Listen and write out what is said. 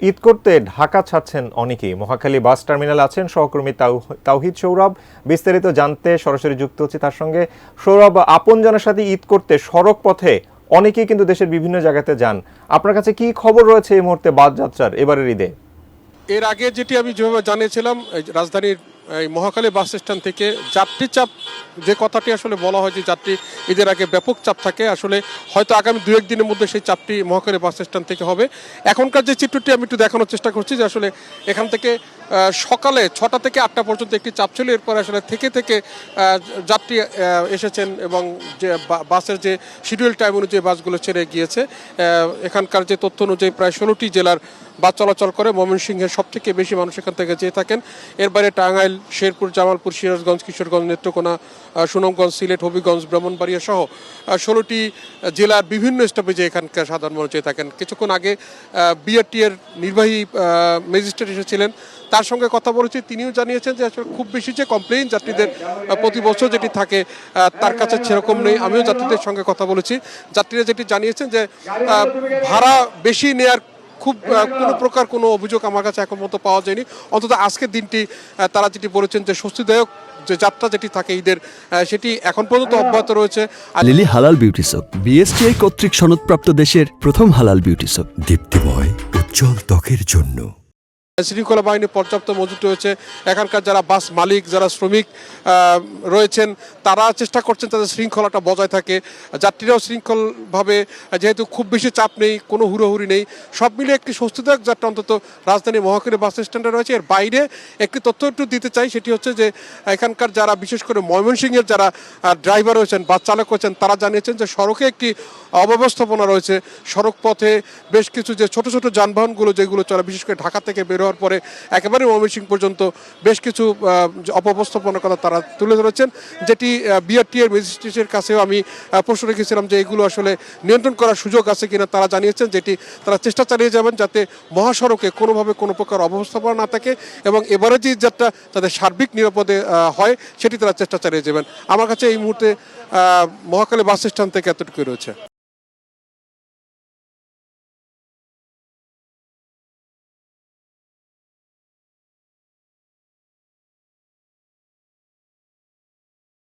ঈদ করতে ঢাকা ছাড়ছেন অনেকেই। মহাখালী বাস টার্মিনালে আছেন সহকর্মী তাওহিদ সৌরভ। বিস্তারিত জানতে সরাসরি যুক্ত হচ্ছে তার সঙ্গে। সৌরভ, আপনজনের সাথে ঈদ করতে সড়ক পথে অনেকেই কিন্তু দেশের বিভিন্ন জায়গাতে যান। আপনার কাছে কি খবর রয়েছে এই মুহূর্তে বাস যাত্রার এবারের ঈদে? এর আগে যেটি আমি যেভাবে জানিয়েছিলাম, রাজধানীর এই মহাখালী বাস স্ট্যান্ড থেকে যাত্রী চাপ যে কথাটি আসলে বলা হয় যে যাত্রী ঈদের আগে ব্যাপক চাপ থাকে, আসলে হয়তো আগামী 2-1 দিনের মধ্যে সেই চাপটি মহাখালী বাস স্ট্যান্ড থেকে হবে। এখনকার যে চিত্রটি আমি একটু দেখানোর চেষ্টা করছি যে আসলে এখান থেকে সকালে 6টা থেকে 8টা পর্যন্ত একটি চাপ ছিল, এরপর আসলে থেকে যাত্রী এসেছেন এবং যে বাসের যে শিডিউল টাইম অনুযায়ী বাসগুলো ছেড়ে গিয়েছে। এখানকার যে তথ্য অনুযায়ী প্রায় 16টি জেলার বাস চলাচল করে। ময়মনসিংহের সবথেকে বেশি মানুষ এখান থেকে যেয়ে থাকেন। এর বাইরে টাঙ্গাইল, শেরপুর, জামালপুর, সিরাজগঞ্জ, কিশোরগঞ্জ, নেত্রকোনা, সুনামগঞ্জ, সিলেট, হবিগঞ্জ, ব্রাহ্মণবাড়িয়া সহ 16টি জেলার বিভিন্ন স্টপেজে এখানকার সাধারণ মানুষ যেয়ে থাকেন। কিছুক্ষণ আগে বিআরটি এর নির্বাহী ম্যাজিস্ট্রেট এসেছিলেন, তার সঙ্গে কথা বলেছি। তিনিও জানিয়েছেন যে আসলে খুব বেশি যে কমপ্লেইন যাত্রীদের প্রতি বছর যেটি থাকে তার কাছে সেরকম নেই। আমিও যাত্রীদের সঙ্গে কথা বলেছি, যাত্রীরা যেটি জানিয়েছেন যে ভাড়া বেশি নেয়ার খুব কোনো প্রকার কোনো অভিযোগ আমার কাছে এখন মতো পাওয়া যায়নি। অন্তত আজকের দিনটি তারা যেটি বলেছেন যে স্বস্তিদায়ক যে যাত্রা যেটি থাকে ঈদের, সেটি এখন পর্যন্ত অব্যাহত রয়েছে। লিলি হালাল বিউটি সোপ, বিএসটিআই কর্তৃক সনদপ্রাপ্ত দেশের প্রথম হালাল বিউটি সোপ, দীপ্তিময় উজ্জ্বল ত্বকের জন্য। শৃঙ্খলা বাহিনী পর্যাপ্ত মজুত রয়েছে। এখানকার যারা বাস মালিক, যারা শ্রমিক রয়েছেন, তারা চেষ্টা করছেন তাদের শৃঙ্খলাটা বজায় থাকে। যাত্রীরাও শৃঙ্খলভাবে, যেহেতু খুব বেশি চাপ নেই, কোনো হুড়োহুড়ি নেই, সব মিলে একটি স্বস্তিদায়ক যাত্রা অন্তত রাজধানী মহাখালী বাস স্ট্যান্ডে রয়েছে। এর বাইরে একটি তথ্য একটু দিতে চাই, সেটি হচ্ছে যে এখানকার যারা বিশেষ করে ময়মনসিংহের যারা ড্রাইভার রয়েছেন, বাস চালক রয়েছেন, তারা জানিয়েছেন যে সড়কে একটি অব্যবস্থাপনা রয়েছে। সড়ক পথে বেশ কিছু যে ছোট ছোট যানবাহনগুলো যেগুলো চলে, বিশেষ করে ঢাকা থেকে বের হওয়ার পরে একেবারে ময়মনসিংহ পর্যন্ত বেশ কিছু অপব্যবস্থাপনার কথা তারা তুলে ধরেছেন, যেটি বিআরটি এর ম্যাজিস্ট্রেটের কাছেও আমি প্রশ্ন রেখেছিলাম যে এগুলো আসলে নিয়ন্ত্রণ করার সুযোগ আছে কিনা। তারা জানিয়েছেন যেটি তারা চেষ্টা চালিয়ে যাবেন যাতে মহাসড়কে কোনোভাবে কোনো প্রকার অব্যবস্থাপনা না থাকে এবং এবারে যে যাত্রা তাদের সার্বিক নিরাপদে হয় সেটি তারা চেষ্টা চালিয়ে যাবেন। আমার কাছে এই মুহূর্তে মহাখালী বাস স্ট্যান্ড থেকে এতটুকুই রয়েছে।